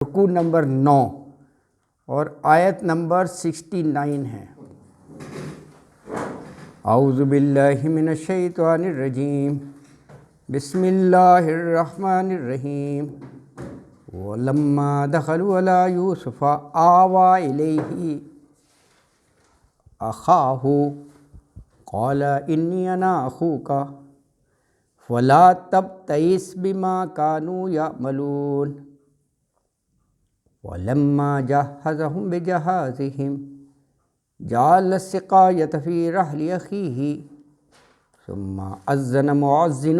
رکوع نمبر 9 اور آیت نمبر 69 ہے۔ اعوذ باللہ من الشیطان الرجیم، بسم اللہ الرحمن الرحیم۔ وَلَمَّا دَخَلُوا عَلَىٰ يُوسُفَ آوَىٰ إِلَيْهِ أَخَاهُ قَالَ إِنِّي أَنَا أَخُوكَ فَلَا تَبْتَئِسْ بِمَا كَانُوا يَعْمَلُونَ۔ وَلَمَّا جَهَّزَهُم بِجَهَازِهِمْ جَعَلَ السِّقَايَةَ فِي رَحْلِ أَخِيهِ ثُمَّ أَذَّنَ مُؤَذِّنٌ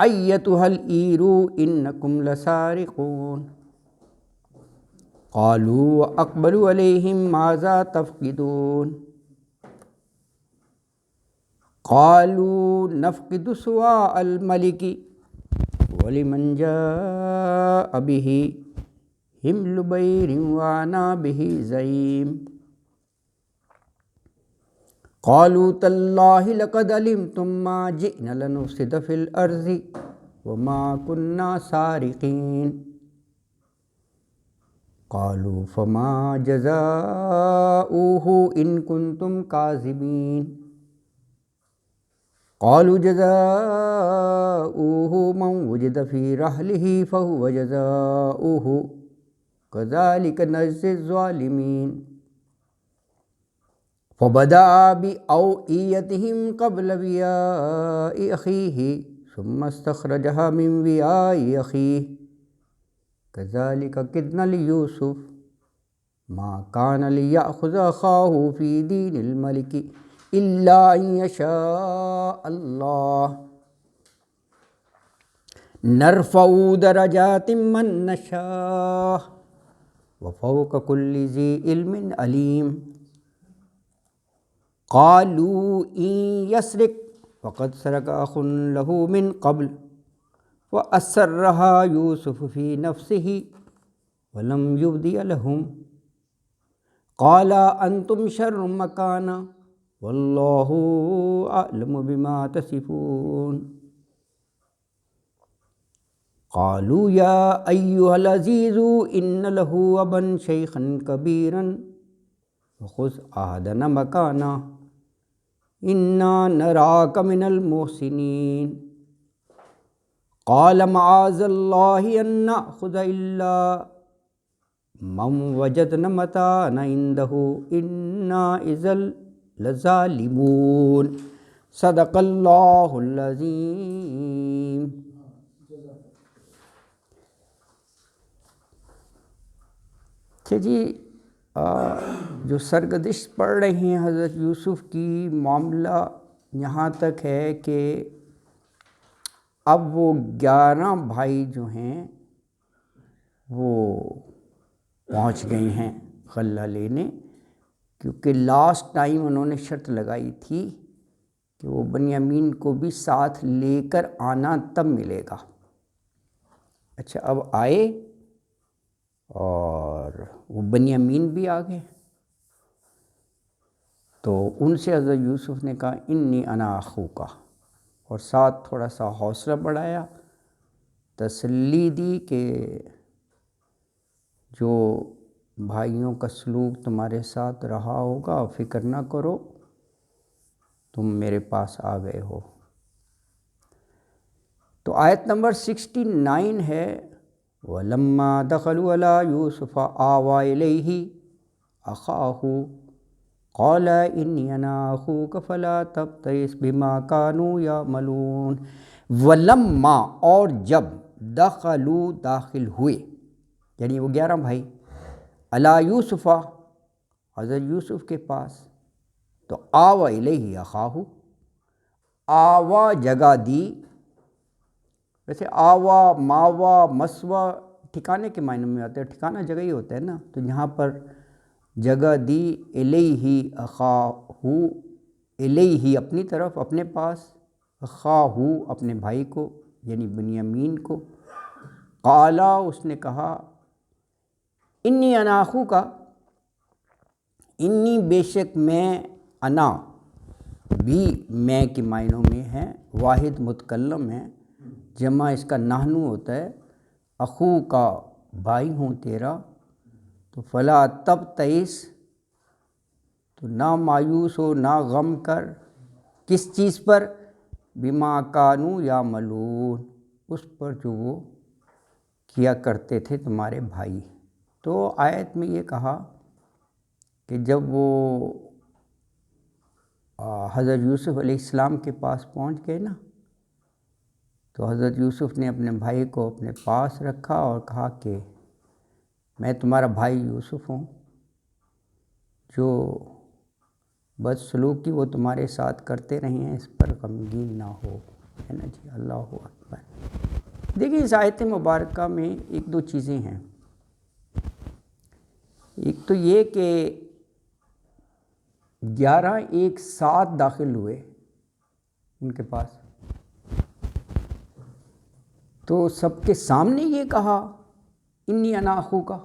أَيَّتُهَا الْعِيرُ إِنَّكُمْ لَسَارِقُونَ۔ قَالُوا وَأَقْبَلُوا عَلَيْهِم مَّاذَا تَفْقِدُونَ۔ قَالُوا نَفْقِدُ سُوَاءَ الْمَلِكِ وَلِمَنْ جَاءَ بِهِ حِمْلُ بَعِيرٍ وَأَنَا بِهِ زَعِيمٌ۔ قَالُوا تَاللَّهِ لَقَدْ عَلِمْتُم مَّا جِئْنَا لِنُفْسِدَ فِي الْأَرْضِ وَمَا كُنَّا سَارِقِينَ۔ قَالُوا فَمَا جَزَاؤُهُ إِن كُنتُمْ كَاذِبِينَ۔ قَالُوا جَزَاؤُهُ مَن وُجِدَ فِي رَحْلِهِ فَهُوَ جَزَاؤُهُ كَذَلِكَ نَجْزِي الظَّالِمِينَ۔ فَبَدَأَ بِأَوْعِيَتِهِمْ قَبْلَ وِعَاءِ أَخِيهِ ثُمَّ اسْتَخْرَجَهَا مِنْ وِعَاءِ أَخِيهِ كَذَلِكَ كِدْنَا لِيُوسُفَ مَا كَانَ لِيَأْخُذَ أَخَاهُ فِي دِينِ الْمَلِكِ إِلَّا أَن يَشَاءَ اللَّهُ نَرْفَعُ دَرَجَاتٍ مَّن نَّشَاءُ وَفَوْقَ كُلِّ ذِي عِلْمٍ عَلِيمٌ۔ قَالُوا إِن يَسْرِقْ فَقَدْ سَرَقَ أَخٌ لَّهُ مِن قَبْلُ وَأَسَرَّهَا يُوسُفُ فِي نَفْسِهِ وَلَمْ يُبْدِهَا لَهُمْ قَالَ أَنتُمْ شَرٌّ مَّكَانًا وَاللَّهُ أَعْلَمُ بِمَا تَصِفُونَ۔ قَالُوا يَا أَيُّهَا الْعَزِيزُ إِنَّ لَهُ أَبًا شَيْخًا كَبِيرًا فَخُذْ أَحَدَنَا مَكَانَهُ إِنَّا نَرَاكَ مِنَ الْمُحْسِنِينَ۔ قَالَ مَعَاذَ اللَّهِ أَن نَّأْخُذَ إِلَّا مَن وَجَدْنَا مَتَاعَنَا عِندَهُ إِنَّا إِذًا لَّظَالِمُونَ۔ صدق اللہ العظیم۔ کہ جی جو سرگزشت پڑھ رہے ہیں حضرت یوسف کی، معاملہ یہاں تک ہے کہ اب وہ 11 بھائی جو ہیں وہ پہنچ گئے ہیں غلہ لینے، کیونکہ لاسٹ ٹائم انہوں نے شرط لگائی تھی کہ وہ بنیامین کو بھی ساتھ لے کر آنا تب ملے گا۔ اچھا، اب آئے اور وہ بنیامین بھی آ گئے، تو ان سے حضرت یوسف نے کہا انی انا اخوکا، اور ساتھ تھوڑا سا حوصلہ بڑھایا، تسلی دی کہ جو بھائیوں کا سلوک تمہارے ساتھ رہا ہوگا فکر نہ کرو، تم میرے پاس آ گئے ہو۔ تو آیت نمبر 69 ہے وَلَمَّا دَخَلُوا عَلَىٰ يُوسُفَ آوَىٰ إِلَيْهِ أَخَاهُ قَالَ إِنِّي أَنَا أَخُوكَ فَلَا تَبْتَئِسْ بِمَا كَانُوا يَعْمَلُونَ۔ وَلَمَّا، اور جب، دخلوا، داخل ہوئے، یعنی وہ 11 بھائی، علی یوسف، حضرت یوسف کے پاس، تو آویٰ الیہ اخاہ، آوا جگہ دی، ویسے آوا، ماوا، مسوا ٹھکانے کے معنی میں آتا ہے، ٹھکانہ جگہ ہی ہوتا ہے نا، تو یہاں پر جگہ دی الیہ اخاہ، الیہ اپنی طرف، اپنے پاس، اخاہ اپنے بھائی کو یعنی بنیامین کو، قالا اس نے کہا انی انا اخوکا، انی بے شک میں، انا بھی میں کے معنوں میں ہے، واحد متکلم ہے، جمع اس کا نحنو ہوتا ہے، اخو کا بھائی ہوں تیرا، تو فلا تب تئس، تو نہ مایوس ہو، نہ غم کر، کس چیز پر؟ بما کانوا یعملون، اس پر جو وہ کیا کرتے تھے تمہارے بھائی۔ تو آیت میں یہ کہا کہ جب وہ حضرت یوسف علیہ السلام کے پاس پہنچ گئے نا، تو حضرت یوسف نے اپنے بھائی کو اپنے پاس رکھا اور کہا کہ میں تمہارا بھائی یوسف ہوں، جو بدسلوکی وہ تمہارے ساتھ کرتے رہے ہیں اس پر غمگین نہ ہو، ہے نا جی۔ اللہ اکبر۔ دیکھیں اس آیت مبارکہ میں ایک دو چیزیں ہیں۔ ایک تو یہ کہ 11 ایک ساتھ داخل ہوئے ان کے پاس، تو سب کے سامنے یہ کہا انی انا اخوکا۔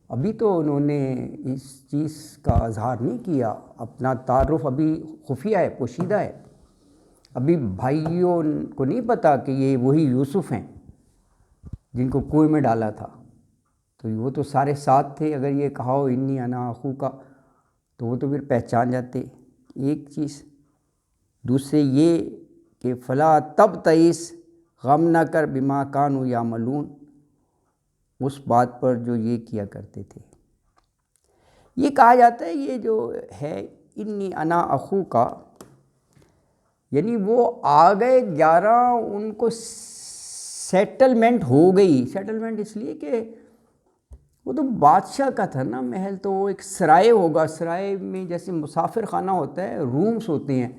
ابھی تو انہوں نے اس چیز کا اظہار نہیں کیا، اپنا تعارف ابھی خفیہ ہے، پوشیدہ ہے، ابھی بھائیوں کو نہیں پتا کہ یہ وہی یوسف ہیں جن کو کنویں میں ڈالا تھا۔ تو وہ تو سارے ساتھ تھے، اگر یہ کہا ہو انی انا اخوکا تو وہ تو پھر پہچان جاتے، ایک چیز۔ دوسرے یہ کہ فلا تب تئس، غم نہ کر، بما کانوا یعملون، اس بات پر جو یہ کیا کرتے تھے۔ یہ کہا جاتا ہے یہ جو ہے انی انا اخوکا، یعنی وہ آ گئے 11، ان کو سیٹلمنٹ ہو گئی۔ سیٹلمنٹ اس لیے کہ وہ تو بادشاہ کا تھا نا محل، تو وہ ایک سرائے ہوگا، سرائے میں جیسے مسافر خانہ ہوتا ہے، رومز ہوتے ہیں،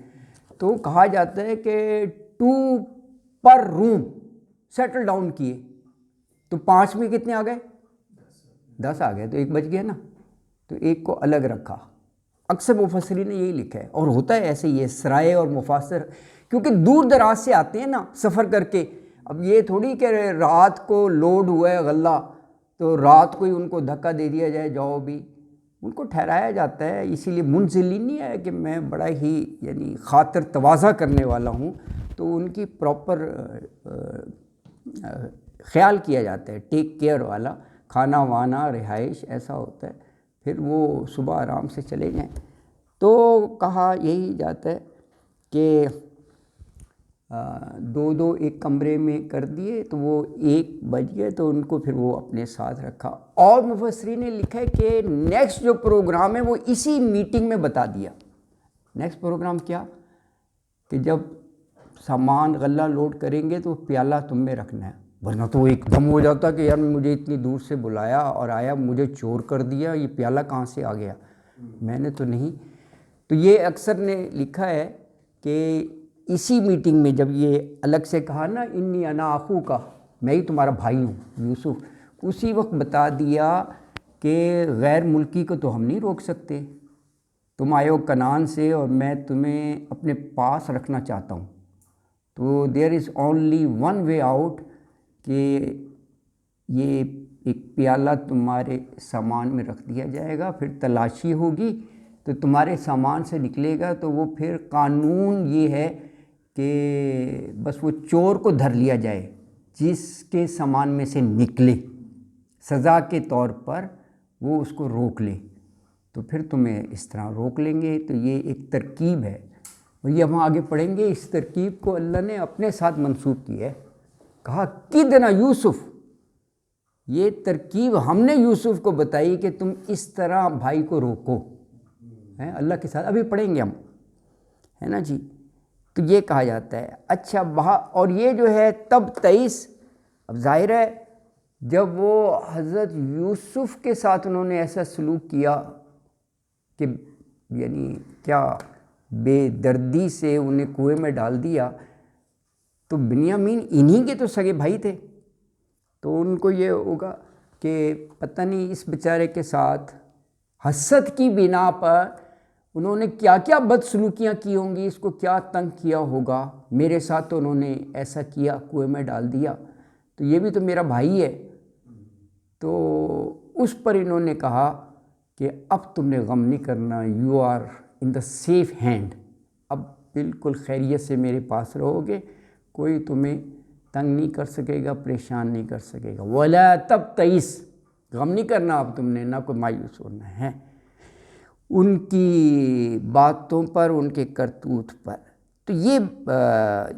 تو کہا جاتا ہے کہ 2 پر روم سیٹل ڈاؤن کیے، تو 5 میں کتنے آ گئے؟ 10 آ گئے، تو ایک بچ گیا نا، تو ایک کو الگ رکھا۔ اکثر مفسرین نے یہی لکھا ہے، اور ہوتا ہے ایسے ہی ہے، سرائے اور مفسر کیونکہ دور دراز سے آتے ہیں نا سفر کر کے، اب یہ تھوڑی کہ رات کو لوڈ ہوا ہے غلہ تو رات کو ہی ان کو دھکا دے دیا جائے جاؤ بھی، ان کو ٹھہرایا جاتا ہے۔ اسی لیے منزلی نہیں ہے کہ میں بڑا ہی یعنی خاطر تواضع کرنے والا ہوں، تو ان کی پراپر خیال کیا جاتا ہے، ٹیک کیئر والا، کھانا وانا رہائش ایسا ہوتا ہے، پھر وہ صبح آرام سے چلے جائیں۔ تو کہا یہی جاتا ہے کہ 2 ایک کمرے میں کر دیے، تو وہ ایک بج گئے، تو ان کو پھر وہ اپنے ساتھ رکھا۔ اور مفسرین نے لکھا ہے کہ نیکسٹ جو پروگرام ہے وہ اسی میٹنگ میں بتا دیا۔ نیکسٹ پروگرام کیا؟ کہ جب سامان غلہ لوڈ کریں گے تو پیالہ تم میں رکھنا ہے، ورنہ تو وہ ایک دم ہو جاتا کہ یار مجھے اتنی دور سے بلایا اور آیا، مجھے چور کر دیا، یہ پیالہ کہاں سے آ گیا، میں نے تو نہیں۔ تو یہ اکثر نے لکھا ہے کہ اسی میٹنگ میں جب یہ الگ سے کہا نا انی انا اخوکا، میں ہی تمہارا بھائی ہوں یوسف، اسی وقت بتا دیا کہ غیر ملکی کو تو ہم نہیں روک سکتے، تم آئے ہو کنعان سے اور میں تمہیں اپنے پاس رکھنا چاہتا ہوں، تو there is only one way out, کہ یہ ایک پیالہ تمہارے سامان میں رکھ دیا جائے گا، پھر تلاشی ہوگی تو تمہارے سامان سے نکلے گا، تو وہ پھر قانون یہ ہے کہ بس وہ چور کو دھر لیا جائے جس کے سامان میں سے نکلے، سزا کے طور پر وہ اس کو روک لے، تو پھر تمہیں اس طرح روک لیں گے۔ تو یہ ایک ترکیب ہے، اور یہ ہم آگے پڑھیں گے، اس ترکیب کو اللہ نے اپنے ساتھ منسوب کیا ہے، کہا کدنا یوسف، یہ ترکیب ہم نے یوسف کو بتائی کہ تم اس طرح بھائی کو روکو، ہے اللہ کے ساتھ، ابھی پڑھیں گے ہم، ہے نا جی۔ تو یہ کہا جاتا ہے۔ اچھا وہاں، اور یہ جو ہے تب 23، اب ظاہر ہے جب وہ حضرت یوسف کے ساتھ انہوں نے ایسا سلوک کیا کہ یعنی کیا بے دردی سے انہیں کنویں میں ڈال دیا، تو بنیامین انہی کے تو سگے بھائی تھے، تو ان کو یہ ہوگا کہ پتہ نہیں اس بیچارے کے ساتھ حسد کی بنا پر انہوں نے کیا کیا بدسلوکیاں کی ہوں گی، اس کو کیا تنگ کیا ہوگا، میرے ساتھ تو انہوں نے ایسا کیا، کنویں میں ڈال دیا، تو یہ بھی تو میرا بھائی ہے۔ تو اس پر انہوں نے کہا کہ اب تم نے غم نہیں کرنا، you are in the safe hand, اب بالکل خیریت سے میرے پاس رہو گے، کوئی تمہیں تنگ نہیں کر سکے گا، پریشان نہیں کر سکے گا۔ ولا تبتئس، غم نہیں کرنا اب تم نے، نہ کوئی مایوس ہونا ہے ان کی باتوں پر، ان کے کرتوت پر۔ تو یہ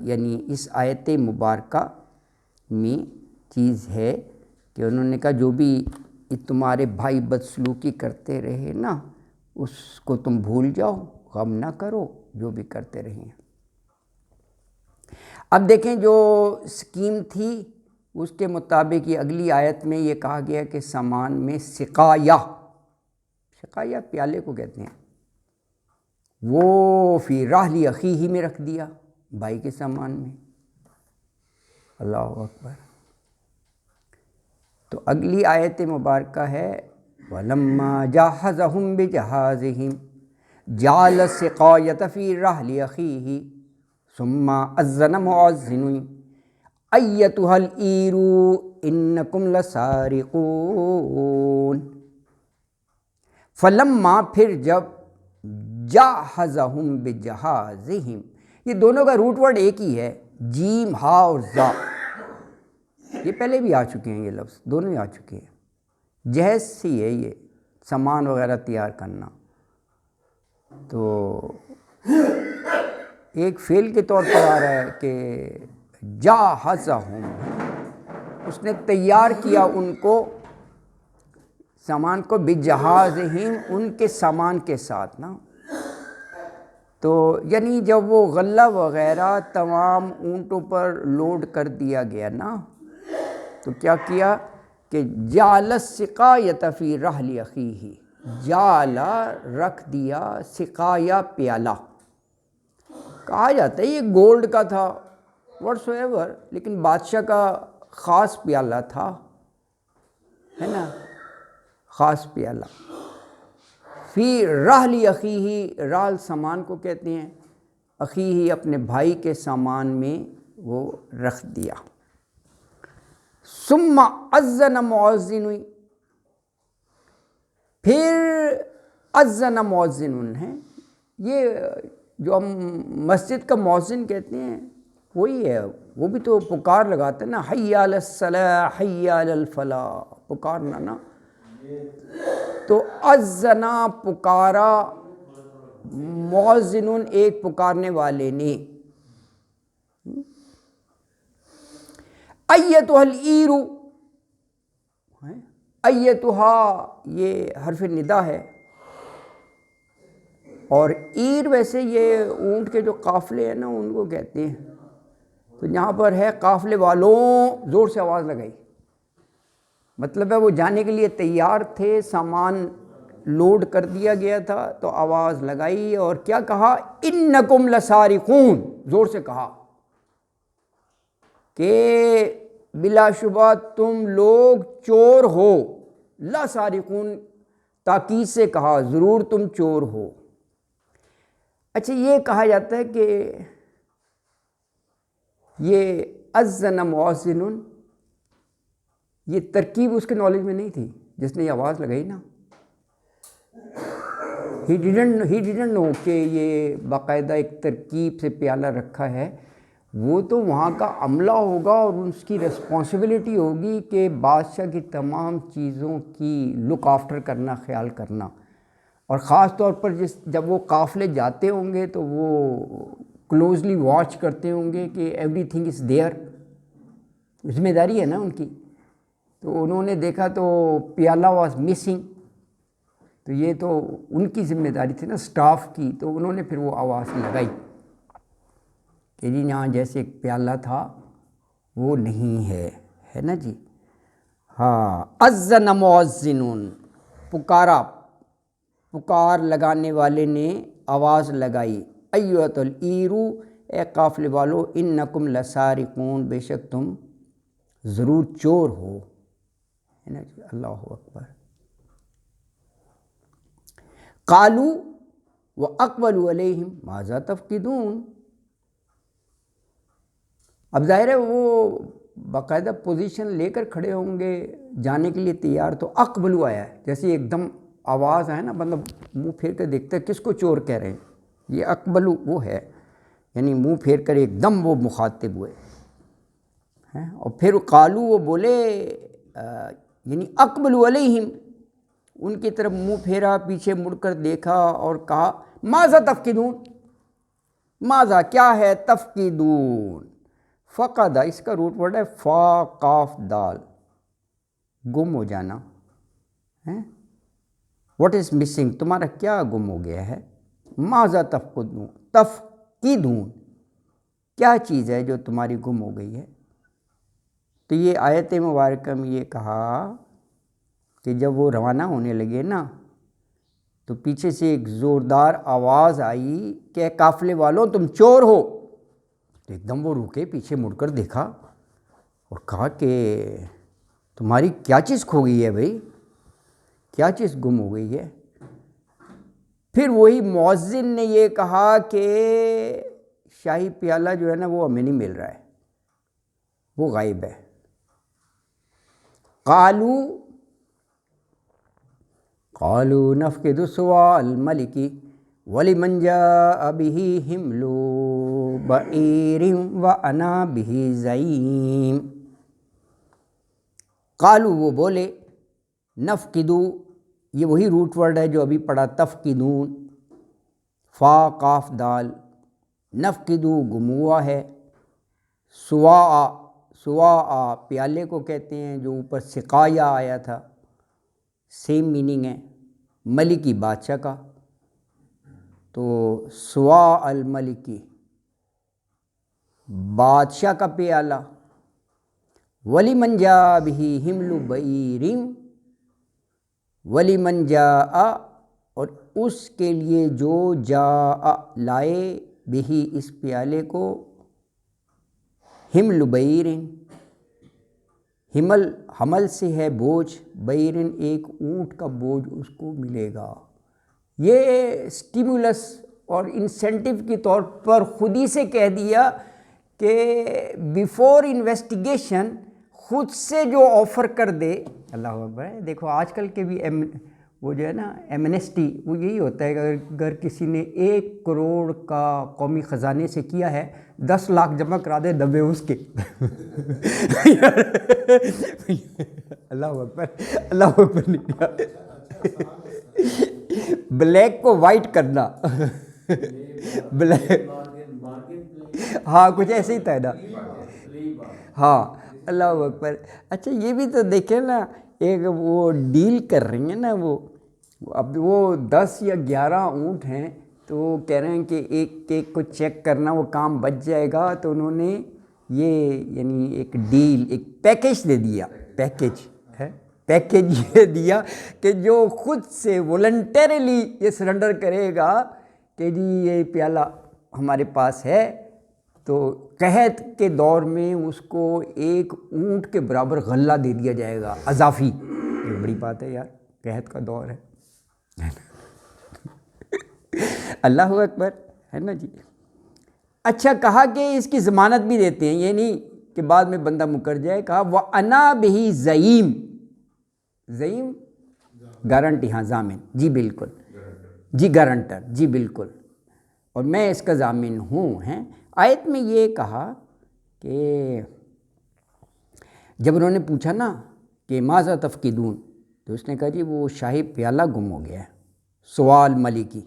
یعنی اس آیت مبارکہ میں چیز ہے کہ انہوں نے کہا جو بھی تمہارے بھائی بدسلوکی کرتے رہے نا، اس کو تم بھول جاؤ، غم نہ کرو، جو بھی کرتے رہے۔ اب دیکھیں جو سکیم تھی اس کے مطابق یہ اگلی آیت میں یہ کہا گیا کہ سامان میں سقایا پیالے کو کہتے ہیں، وہ فی رحل اخیہ میں رکھ دیا، بھائی کے سامان میں۔ اللہ اکبر۔ تو اگلی آیت مبارکہ ہے وَلَمَّا جَهَّزَهُم بِجَهَازِهِمْ جَعَلَ السِّقَایَةَ فِي رَحْلِ أَخِیهِ ثُمَّ أَذَّنَ مُؤَذِّنٌ أَیَّتُهَا الْعِیرُ إِنَّکُمْ لَسَارِقُونَ۔ فلما، پھر جب، جَهَّزَهُم بِجَهَازِهِمْ، یہ دونوں کا روٹ ورڈ ایک ہی ہے، جیم ہا اور زا، یہ پہلے بھی آ چکے ہیں، یہ لفظ دونوں ہی آ چکے ہیں۔ جہیز سی ہے یہ سامان وغیرہ تیار کرنا، تو ایک فعل کے طور پر آ رہا ہے کہ جاہزہم، اس نے تیار کیا ان کو، سامان کو، بجہازہم، ان کے سامان کے ساتھ نا۔ تو یعنی جب وہ غلہ وغیرہ تمام اونٹوں پر لوڈ کر دیا گیا نا، تو کیا کیا کہ جعل السقایۃ فی رحل اخیہ، جعل رکھ دیا، سقایا پیالہ، کہا جاتا ہے یہ گولڈ کا تھا واٹس ایور، لیکن بادشاہ کا خاص پیالہ تھا، ہے نا، خاص پیالہ۔ فی رحل اخیہ، رحل سامان کو کہتے ہیں، اخیہ اپنے بھائی کے سامان میں وہ رکھ دیا۔ ثم اذن مؤذن، پھر اذن مؤذن ہے، یہ جو ہم مسجد کا مؤذن کہتے ہیں وہی ہے، وہ بھی تو پکار لگاتے ہیں نا، حی علی الصلاۃ حی علی الفلاح، پکارنا نا۔ تو اذنا پکارا، مؤذن ایک پکارنے والے نے، ایتھا العیر، ایتھا یہ حرف ندا ہے، اور عیر ویسے یہ اونٹ کے جو قافلے ہیں نا ان کو کہتے ہیں، تو یہاں پر ہے قافلے والوں، زور سے آواز لگائی، مطلب ہے وہ جانے کے لیے تیار تھے، سامان لوڈ کر دیا گیا تھا، تو آواز لگائی اور کیا کہا، انکم لسارقون، زور سے کہا کہ بلا شبہ تم لوگ چور ہو، لسارقون تاکید سے کہا، ضرور تم چور ہو۔ اچھا یہ کہا جاتا ہے کہ یہ اذن مؤذن، یہ ترکیب اس کے نالج میں نہیں تھی، جس نے یہ آواز لگائی نا، ہی ڈیڈنٹ نو کہ یہ باقاعدہ ایک ترکیب سے پیالہ رکھا ہے، وہ تو وہاں کا عملہ ہوگا اور اس کی رسپانسبلٹی ہوگی کہ بادشاہ کی تمام چیزوں کی لک آفٹر کرنا، خیال کرنا، اور خاص طور پر جب وہ قافلے جاتے ہوں گے تو وہ کلوزلی واچ کرتے ہوں گے کہ ایوری تھنگ از دیئر، ذمہ داری ہے نا ان کی۔ تو انہوں نے دیکھا تو پیالہ واز مسنگ، تو یہ تو ان کی ذمہ داری تھی نا، سٹاف کی، تو انہوں نے پھر وہ آواز لگائی کہ جی یہاں جیسے ایک پیالہ تھا وہ نہیں ہے نا جی۔ ہاں، اذن مؤذن، پکارا، پکار لگانے والے نے آواز لگائی، ایھا العیر، اے قافلے والو، انکم لسارقون، بے شک تم ضرور چور ہو، ہے نا جی۔ اللہ اکبر۔ قالوا واقبلوا علیہم ماذا تفقدون، اب ظاہر ہے وہ باقاعدہ پوزیشن لے کر کھڑے ہوں گے، جانے کے لیے تیار، تو اقبلوا آیا ہے، جیسے ایک دم آواز آئے نا، مطلب منہ پھیر کر دیکھتا ہے کس کو چور کہہ رہے ہیں، یہ اقبلوا وہ ہے، یعنی منہ پھیر کر ایک دم وہ مخاطب ہوئے۔ اور پھر قالو وہ بولے یعنی اقبلوا علیہم، ان کی طرف منہ پھیرا، پیچھے مڑ کر دیکھا اور کہا ماذا تفقدون، ماذا کیا ہے، تفقدون، فقد اس کا روٹ ورڈ ہے فا قاف دال، گم ہو جانا، واٹ از مسنگ، تمہارا کیا گم ہو گیا ہے، ماذا تفقدون، تفقدون کیا چیز ہے جو تمہاری گم ہو گئی ہے۔ تو یہ آیت مبارکہ میں یہ کہا کہ جب وہ روانہ ہونے لگے نا تو پیچھے سے ایک زوردار آواز آئی کہ قافلے والوں تم چور ہو، تو ایک دم وہ رکے، پیچھے مڑ کر دیکھا اور کہا کہ تمہاری کیا چیز کھو گئی ہے بھائی، کیا چیز گم ہو گئی ہے۔ پھر وہی مؤذن نے یہ کہا کہ شاہی پیالہ جو ہے نا وہ ہمیں نہیں مل رہا ہے، وہ غائب ہے۔ قالوا نفقد سواء الملك ولمن جاء به حمل بعير وانا به زعيم، قالوا وہ بولے، نفقدو یہ وہی روٹ ورڈ ہے جو ابھی پڑھا تفقدون، فا قاف دال، نفقدو گم ہوا ہے، سواء پیالے کو کہتے ہیں جو اوپر سقایا آیا تھا، سیم میننگ ہے، ملکی بادشاہ کا، تو سواء الملکی بادشاہ کا پیالہ، وَلِمَنْ جَاءَ بِهِ حِمْلُ بَعِيرٍ، وَلِمَنْ جَاءَ اور اس کے لیے جو جاء لائے، بِهِ اس پیالے کو، حمل بعیرن حمل سے ہے بوجھ، بعیرن ایک اونٹ کا بوجھ اس کو ملے گا۔ یہ سٹیمولس اور انسینٹیو کے طور پر خود ہی سے کہہ دیا کہ بیفور انویسٹیگیشن خود سے جو آفر کر دے، اللہ اکبر ہے۔ دیکھو آج کل کے بھی وہ جو ہے نا ایمنیسٹی، وہ یہی ہوتا ہے کہ اگر کسی نے 1 کروڑ کا قومی خزانے سے کیا ہے، 10 لاکھ جمع کرا دے دبے اس کے اللہ اکبر، اللہ اکبر، بلیک کو وائٹ کرنا، بلیک، ہاں کچھ ایسے ہی تھا نا، ہاں اللہ اکبر۔ اچھا یہ بھی تو دیکھیں نا، ایک وہ ڈیل کر رہی ہیں نا، وہ اب وہ 10 یا 11 اونٹ ہیں، تو وہ کہہ رہے ہیں کہ ایک ایک کو چیک کرنا، وہ کام بچ جائے گا، تو انہوں نے یہ یعنی ایک ڈیل، ایک پیکیج دے دیا، پیکیج یہ دیا کہ جو خود سے والنٹریلی یہ سرنڈر کرے گا کہ جی یہ پیالہ ہمارے پاس ہے، تو قحط کے دور میں اس کو 1 اونٹ کے برابر غلہ دے دیا جائے گا اضافی۔ یہ بڑی بات ہے یار، قحط کا دور ہے اللہ اکبر، ہے نا جی۔ اچھا کہا کہ اس کی ضمانت بھی دیتے ہیں، یہ نہیں کہ بعد میں بندہ مکر جائے، کہا وَأَنَا بِهِ زَعِيم، زعیم گارنٹی، ہاں ضامن، جی بالکل، جی گارنٹر، جی بالکل، اور میں اس کا ضامن ہوں، ہیں۔ آیت میں یہ کہا کہ جب انہوں نے پوچھا نا کہ ماذا تفقدون، تو اس نے کہا جی وہ شاہی پیالہ گم ہو گیا ہے، سوال ملکی،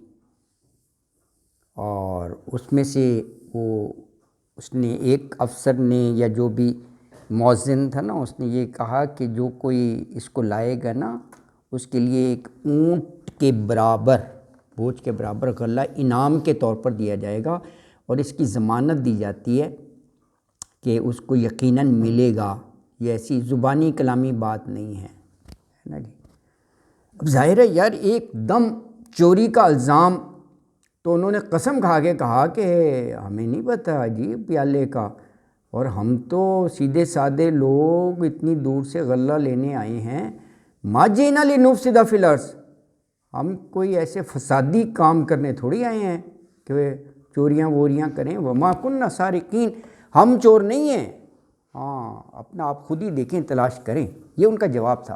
اور اس میں سے وہ اس نے ایک افسر نے یا جو بھی مؤذن تھا نا، اس نے یہ کہا کہ جو کوئی اس کو لائے گا نا، اس کے لیے 1 اونٹ کے برابر، بوجھ کے برابر غلہ انعام کے طور پر دیا جائے گا، اور اس کی ضمانت دی جاتی ہے کہ اس کو یقیناً ملے گا، یہ ایسی زبانی کلامی بات نہیں ہے نا جی۔ اب ظاہر ہے یار ایک دم چوری کا الزام، تو انہوں نے قسم کھا کے کہا کہ ہمیں نہیں پتہ جی پیالے کا، اور ہم تو سیدھے سادے لوگ اتنی دور سے غلہ لینے آئے ہیں، ما جئنا لنفسد فی الارض، ہم کوئی ایسے فسادی کام کرنے تھوڑی آئے ہیں کہ چوریاں ووریاں کریں، وما کننا سارقین، ہم چور نہیں ہیں، ہاں اپنا آپ خود ہی دیکھیں، تلاش کریں، یہ ان کا جواب تھا۔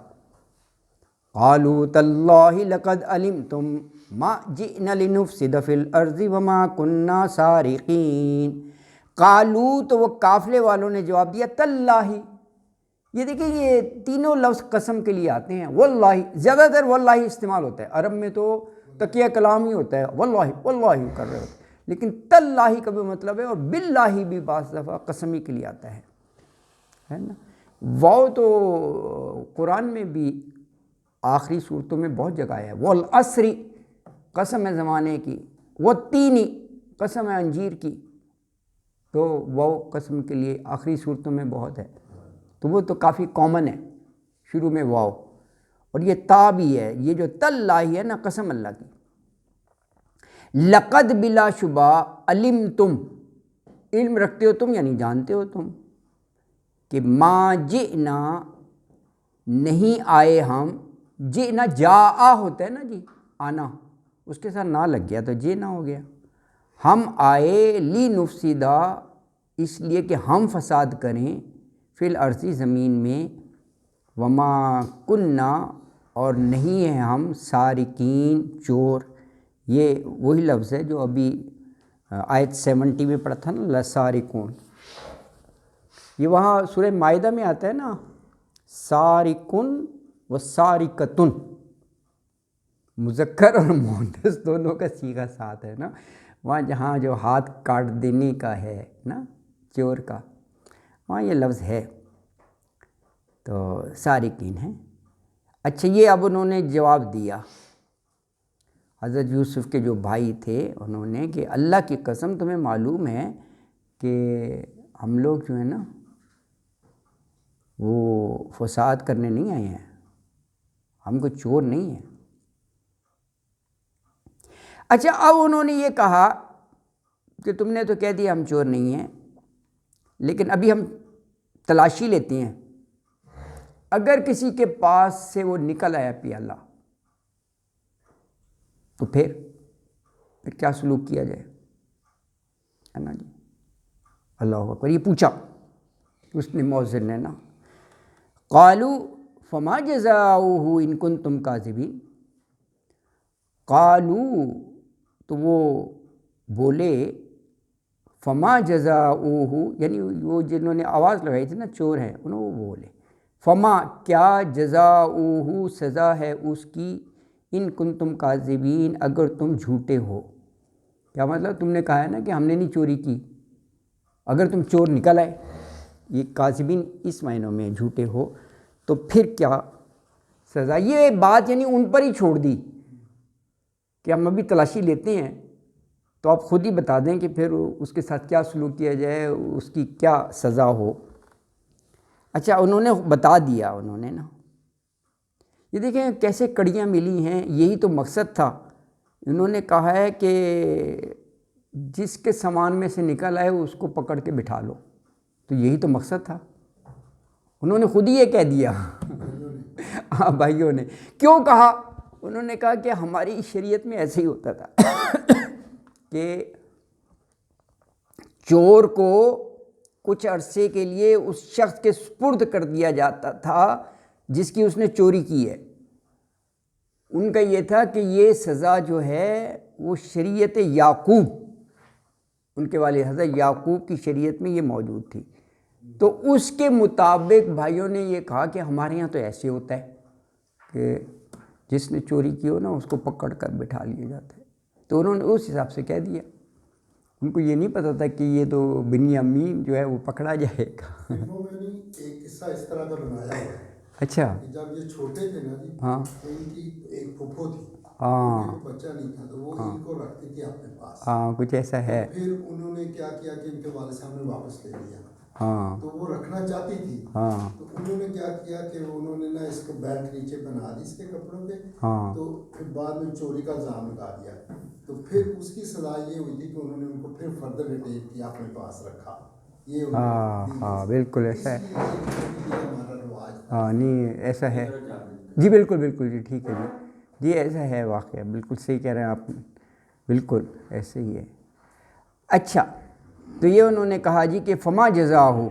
قالوا تاللہ لقد علمتم ما جئنا لنفسد فی الارض وما کننا سارقین، قالو تو وہ قافلے والوں نے جواب دیا تاللہ. یہ دیکھیں یہ تینوں لفظ قسم کے لیے آتے ہیں. واللہ زیادہ تر واللہ استعمال ہوتا ہے، عرب میں تو تکیہ کلام ہی ہوتا ہے، واللہ واللہ کر رہے ہوتے ہیں، لیکن تاللہ کا بھی مطلب ہے، اور باللہ بھی بعض دفعہ قسمی کے لیے آتا ہے نا. واو تو قرآن میں بھی آخری صورتوں میں بہت جگہ ہے. والعصر قسم ہے زمانے کی، والتین قسم ہے انجیر کی. تو واو قسم کے لیے آخری صورتوں میں بہت ہے، تو وہ تو کافی کامن ہے شروع میں واو. اور یہ تا بھی ہے، یہ جو تاللہ ہے نا قسم اللہ کی. لقد بلا شبہ علمتم علم رکھتے ہو تم، یعنی جانتے ہو تم، کہ ما جئنا نہیں آئے ہم. جئنا جاء ہوتا ہے نا جی، آنا، اس کے ساتھ نہ لگ گیا تو جئنا ہو گیا. ہم آئے لی نفسدہ اس لیے کہ ہم فساد کریں، فی الارض زمین میں، وما کننا اور نہیں ہیں ہم سارقین چور. یہ وہی لفظ ہے جو ابھی آیت 70 میں پڑھا تھا نا، لسارقون. یہ وہاں سورہ مائدہ میں آتا ہے نا، سارقن و سارقتن، مذکر اور مؤنث دونوں کا صیغہ ساتھ ہے نا. وہاں جہاں جو ہاتھ کاٹ دینے کا ہے نا چور کا، وہاں یہ لفظ ہے، تو سارقین ہیں. اچھا یہ اب انہوں نے جواب دیا، حضرت یوسف کے جو بھائی تھے انہوں نے، کہ اللہ کی قسم تمہیں معلوم ہے کہ ہم لوگ جو ہے نا وہ فساد کرنے نہیں آئے ہیں، ہم کو چور نہیں ہیں. اچھا اب انہوں نے یہ کہا کہ تم نے تو کہہ دیا ہم چور نہیں ہیں، لیکن ابھی ہم تلاشی لیتے ہیں، اگر کسی کے پاس سے وہ نکل آیا پیالہ تو پھر کیا سلوک کیا جائے، ہے نا جی. اللہ اکبر. یہ پوچھا اس نے مؤذن نے نا، قالوا فما جزاؤہ ان کنتم کاذبین. قالوا تو وہ بولے، فما جزاؤہ یعنی وہ جنہوں نے آواز لگائی تھی نا چور ہیں، انہوں وہ بولے فما کیا، جزاؤہ سزا ہے اس کی، ان کنتم کاذبین اگر تم جھوٹے ہو. کیا مطلب، تم نے کہا ہے نا کہ ہم نے نہیں چوری کی، اگر تم چور نکل آئے، یہ کاذبین اس معنوں میں جھوٹے ہو، تو پھر کیا سزا. یہ بات یعنی ان پر ہی چھوڑ دی کہ ہم ابھی تلاشی لیتے ہیں، تو آپ خود ہی بتا دیں کہ پھر اس کے ساتھ کیا سلوک کیا جائے، اس کی کیا سزا ہو. اچھا انہوں نے بتا دیا انہوں نے نا. یہ دیکھیں کیسے کڑیاں ملی ہیں، یہی تو مقصد تھا. انہوں نے کہا ہے کہ جس کے سامان میں سے نکل آئے اس کو پکڑ کے بٹھا لو، تو یہی تو مقصد تھا. انہوں نے خود ہی یہ کہہ دیا ہاں بھائیوں نے. کیوں کہا؟ انہوں نے کہا کہ ہماری شریعت میں ایسے ہی ہوتا تھا کہ چور کو کچھ عرصے کے لیے اس شخص کے سپرد کر دیا جاتا تھا جس کی اس نے چوری کی ہے. ان کا یہ تھا کہ یہ سزا جو ہے وہ شریعت یعقوب، ان کے والد حضرت یعقوب کی شریعت میں یہ موجود تھی. تو اس کے مطابق بھائیوں نے یہ کہا کہ ہمارے یہاں تو ایسے ہوتا ہے کہ جس نے چوری کی ہو نا اس کو پکڑ کر بٹھا لیا جاتا ہے. تو انہوں نے اس حساب سے کہہ دیا. ان کو یہ نہیں پتا تھا کہ یہ تو بنیامین جو ہے وہ پکڑا جائے گا. میں نے ایک قصہ اس طرح کا بنایا ہے. اچھا جب یہ چھوٹے تھے نا جی، ہاں تو ان کی ایک پھپھو تھی، ہاں ان کو بچہ نہیں تھا، تو وہ ان کو رکھتی تھی اپنے پاس. ہاں کچھ ایسا ہے. پھر انہوں نے کیا کیا کہ ان کے والد صاحب نے واپس لے لیا. ہاں تو وہ رکھنا چاہتی تھی. ہاں تو انہوں نے کیا کیا کہ انہوں نے نا اس کو بیلٹ نیچے بنا دی اس کے کپڑوں پہ. ہاں تو پھر بعد میں چوری کا الزام لگا دیا. تو پھر اس کی سزا یہ ہوئی تھی کہ انہوں نے ان کو پھر فردر ریٹین کیا، اپنے پاس رکھا. یہ ہاں ہاں بالکل ایسا ہے. ہمارا رواج. ہاں نہیں ایسا ہے جی، بالکل بالکل جی، ٹھیک ہے جی. جی ایسا ہے واقعہ، بالکل صحیح کہہ رہے ہیں آپ، بالکل ایسے ہی ہے. اچھا تو یہ انہوں نے کہا جی کہ فما جزاؤہ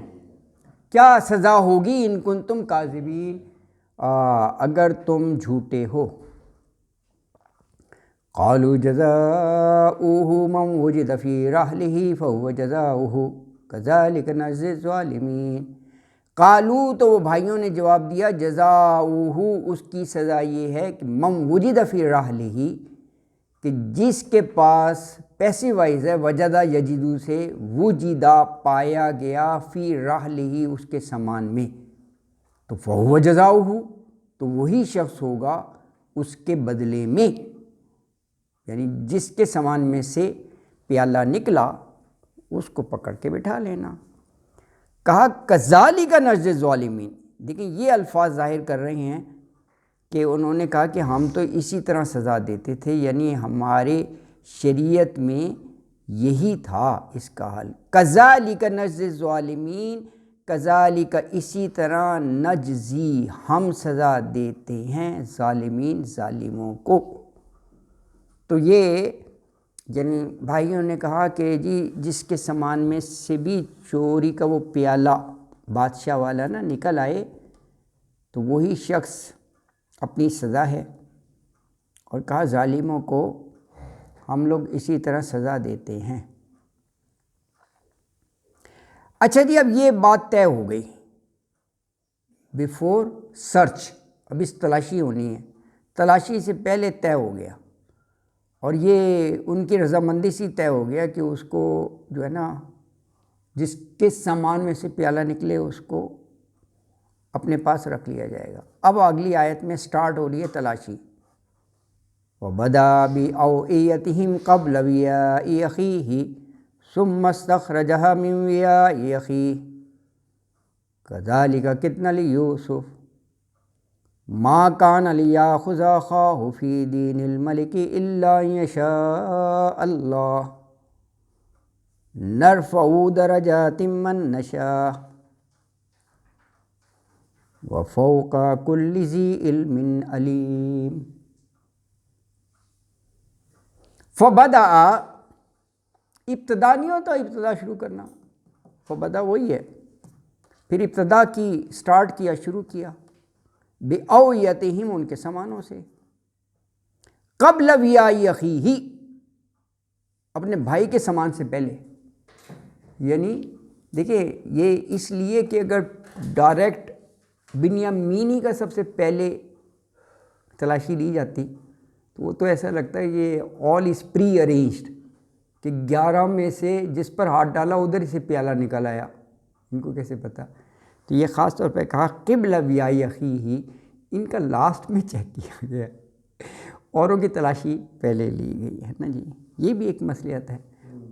کیا سزا ہوگی، ان کنتم کاذبین اگر تم جھوٹے ہو. قالوا جزاؤہ من وجد فی رحلہ فہو جزاؤہ. کذالک نجزی الظالمین۔ قالو تو وہ بھائیوں نے جواب دیا جزاؤہ اس کی سزا یہ ہے کہ من وجد فی رحلہ کہ جس کے پاس پیسے وائز ہے وجدہ یجدو سے وجدہ پایا گیا فی رحلہ اس کے سامان میں تو فہو جزاؤہ تو وہی شخص ہوگا اس کے بدلے میں، یعنی جس کے سامان میں سے پیالہ نکلا اس کو پکڑ کے بٹھا لینا۔ کہا کذالک نجزی الظالمین، دیکھیں یہ الفاظ ظاہر کر رہے ہیں کہ انہوں نے کہا کہ ہم تو اسی طرح سزا دیتے تھے، یعنی ہمارے شریعت میں یہی تھا اس کا حل۔ کذالک نجزی الظالمین، کذالک اسی طرح نجزی ہم سزا دیتے ہیں ظالمین ظالموں کو۔ تو یہ یعنی بھائیوں نے کہا کہ جی جس کے سامان میں سے بھی چوری کا وہ پیالہ بادشاہ والا نا نکل آئے تو وہی شخص اپنی سزا ہے، اور کہا ظالموں کو ہم لوگ اسی طرح سزا دیتے ہیں۔ اچھا جی اب یہ بات طے ہو گئی بیفور سرچ، اب اس تلاشی ہونی ہے، تلاشی سے پہلے طے ہو گیا، اور یہ ان کی رضامندی سے طے ہو گیا کہ اس کو جو ہے نا جس کے سامان میں سے پیالہ نکلے اس کو اپنے پاس رکھ لیا جائے گا۔ اب اگلی آیت میں سٹارٹ ہو رہی ہے تلاشی۔ وَبَدَا بِأَوْعِيَتِهِمْ قَبْلَ وِعَاءِ أَخِيهِ ثُمَّ اسْتَخْرَجَهَا مِنْ وِعَاءِ أَخِيهِ كَذَلِكَ كِدْنَا لِيُوسُفَ مَا كَانَ لِيَأْخُذَ أَخَاهُ فِي دِينِ الْمَلِكِ إِلَّا أَن يَشَاءَ اللَّهُ نَرْفَعُ دَرَجَاتٍ مَّن نَّشَاءُ وَفَوْقَ كُلِّ ذِي عِلْمٍ عَلِيمٌ۔ فَبَدَأَ ابتدا نہیں ہوتا، ابتدا شروع کرنا، فبدا وہی ہے، پھر ابتدا کی، سٹارٹ کیا، شروع کیا، بِأَوْعِيَتِهِمْ ان کے سامانوں سے، قبل وِعَاءِ أَخِيهِ اپنے بھائی کے سامان سے پہلے، یعنی دیکھیں یہ اس لیے کہ اگر ڈائریکٹ بنیامینی کا سب سے پہلے تلاشی لی جاتی تو وہ تو ایسا لگتا ہے یہ آل از پری ارینجڈ کہ 11 میں سے جس پر ہاتھ ڈالا ادھر سے پیالہ نکل آیا، ان کو کیسے پتہ؟ تو یہ خاص طور پہ کہا قبل وِعَاءِ أَخِيهِ، ان کا لاسٹ میں چیک کیا گیا، اوروں کی تلاشی پہلے لی گئی ہے نا جی، یہ بھی ایک مصلحت ہے۔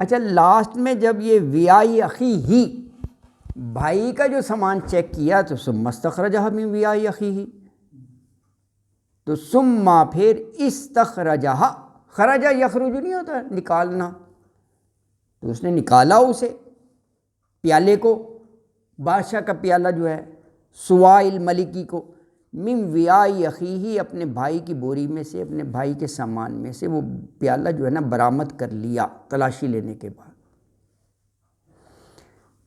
اچھا لاسٹ میں جب یہ وِعَاءِ أَخِيهِ بھائی کا جو سامان چیک کیا تو ثُمَّ اسْتَخْرَجَهَا مِنْ وِعَاءِ أَخِيهِ، تو ثُمَّ پھر اسْتَخْرَجَهَا، خرجہ یخرج نہیں ہوتا نکالنا، تو اس نے نکالا اسے پیالے کو، بادشاہ کا پیالہ جو ہے سوائے الملکی کو، من وعاء أخیہ اپنے بھائی کی بوری میں سے، اپنے بھائی کے سامان میں سے وہ پیالہ جو ہے نا برآمد کر لیا تلاشی لینے کے بعد۔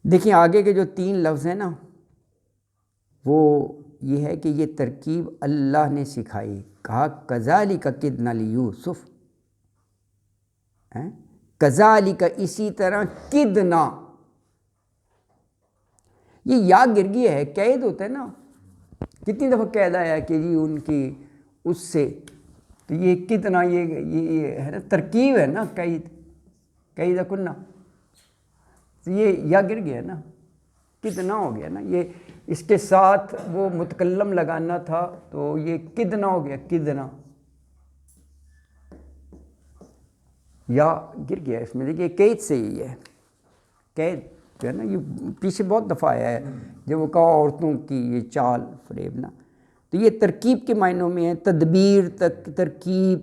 دیکھیں آگے کے جو 3 لفظ ہیں نا وہ یہ ہے کہ یہ ترکیب اللہ نے سکھائی، کہا کذالک کدنا لیوسف، کذالک اسی طرح کدنا، یہ یا گر گیا ہے، قید ہوتا ہے نا، کتنی دفعہ قید آیا کہ جی ان کی اس سے، تو یہ کتنا یہ ہے نا ترکیب ہے نا، قید کنہ، تو یہ یا گر گیا نا، کتنا ہو گیا نا، یہ اس کے ساتھ وہ متکلم لگانا تھا تو یہ کدنا ہو گیا، کدنا یا گر گیا اس میں۔ دیکھیے قید سے ہی ہے، قید جو ہے نا یہ پیچھے بہت دفعہ آیا ہے جب وہ کہا عورتوں کی یہ چال فریبنا، تو یہ ترکیب کے معنوں میں ہے، تدبیر، ترکیب،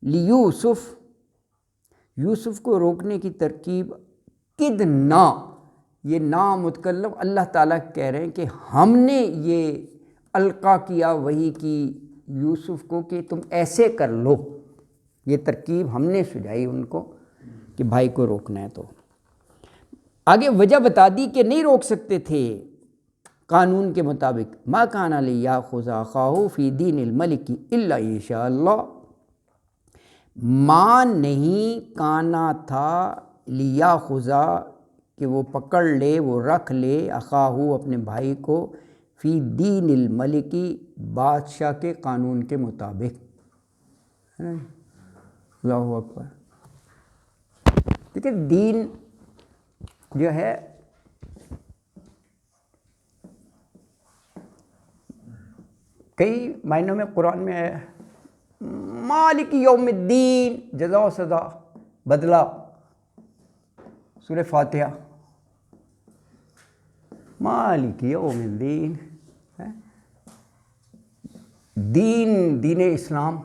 لیوسف یوسف کو روکنے کی ترکیب، کدنا یہ نا متکلم اللہ تعالیٰ کہہ رہے ہیں کہ ہم نے یہ القا کیا وحی کی یوسف کو کہ تم ایسے کر لو، یہ ترکیب ہم نے سجائی ان کو کہ بھائی کو روکنا ہے۔ تو آگے وجہ بتا دی کہ نہیں روک سکتے تھے قانون کے مطابق، ما کان لیأخذ اخاہ فی دین الملک الا ان شاء اللہ، ماں نہیں کانا تھا لیاخذ کہ وہ پکڑ لے، وہ رکھ لے اخاہو اپنے بھائی کو، فی دین الملکی بادشاہ کے قانون کے مطابق. اللہ اکبر. دیکھیں دین جو ہے کئی معنوں میں قرآن میں ہے مالک یوم الدین، جزا و سزا، بدلہ، سورہ فاتحہ. مالک یوم الدین، دین اسلام.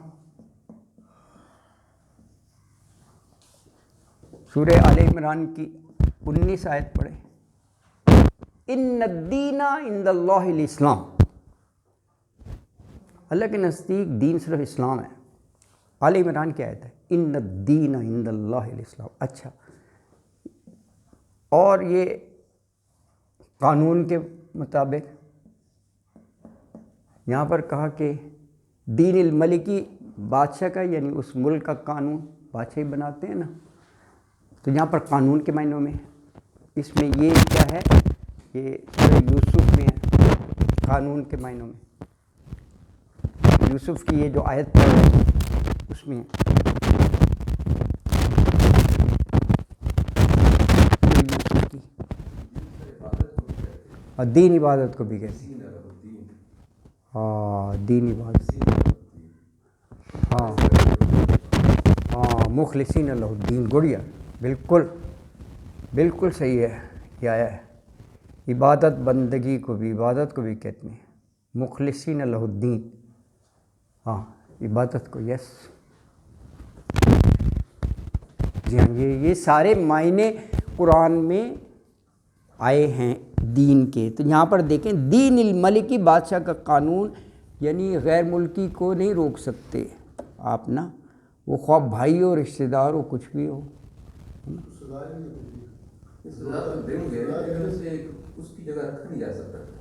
سورہ آل عمران کی 19 آیت پڑھے، ان الدین عند اللہ الاسلام. اللہ کے نزدیک دین صرف اسلام ہے. آل عمران کی آیت ہے ان الدین عند اللہ الاسلام. اچھا، اور یہ قانون کے مطابق یہاں پر کہا کہ دین الملکی بادشاہ کا، یعنی اس ملک کا قانون بادشاہ ہی بناتے ہیں نا. تو یہاں پر قانون کے معنوں میں اس میں یہ کیا ہے، یہ یوسف میں ہے قانون کے معنوں میں. یوسف کی یہ جو آیت پڑھ رہے ہیں اس میں دین عبادت کو بھی کہتے ہیں. ہاں دین عبادت، ہاں ہاں مخلصین اللہ الدین. گڑیا بالکل صحیح ہے. یہ آیا ہے عبادت بندگی کو بھی، عبادت کو بھی کہتے ہیں مخلصین اللہ الدین. ہاں عبادت کو، یس جی ہاں. یہ سارے معنی قرآن میں آئے ہیں دین کے. تو یہاں پر دیکھیں دین الملکی بادشاہ کا قانون، یعنی غیر ملکی کو نہیں روک سکتے آپ نا، وہ خواہ بھائی ہو، رشتہ دار ہو، کچھ بھی ہو.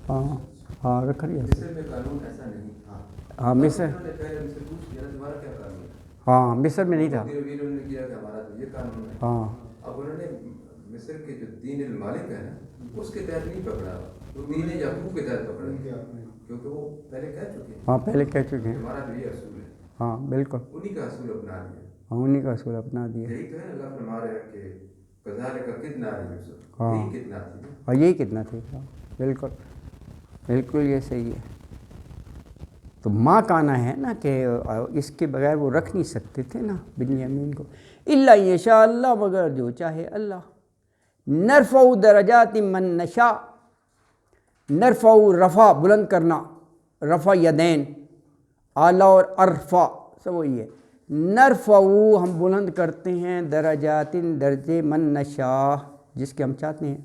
ہاں ہاں رکھا نہیں جا سکتا. ہاں مصر، ہاں مصر میں نہیں تھا. ہاں اب انہوں نے مصر کے جو دین المالک ہے نا اس کے تحت نہیں پکڑا، وہ دین یعقوب کے تحت پکڑا، کیونکہ وہ پہلے کہہ چکے ہیں. ہاں پہلے کہہ چکے ہیں. ہمارا بھی یہ اصول ہے. ہاں بالکل انہی کا اصول اپنا لیا. ہاں انہی کا اصول اپنا دیا. یہی تو ہے اللہ فرما رہے ہیں کہ کذالک کدنا یوسف، ہاں یہی کتنا تھی. اور یہی کتنا تھی. بالکل یہ صحیح ہے. تو ماں کانا ہے نا کہ اس کے بغیر وہ رکھ نہیں سکتے تھے نا بنیامین کو. الا یشاء اللہ، مگر جو چاہے اللہ. نرفع درجات من نشاء، نرفع رفع بلند کرنا، رفع یدین، اعلیٰ اور ارفع سب وہی ہے. نرفع ہم بلند کرتے ہیں، درجات درجے، من نشاء جس کے ہم چاہتے ہیں.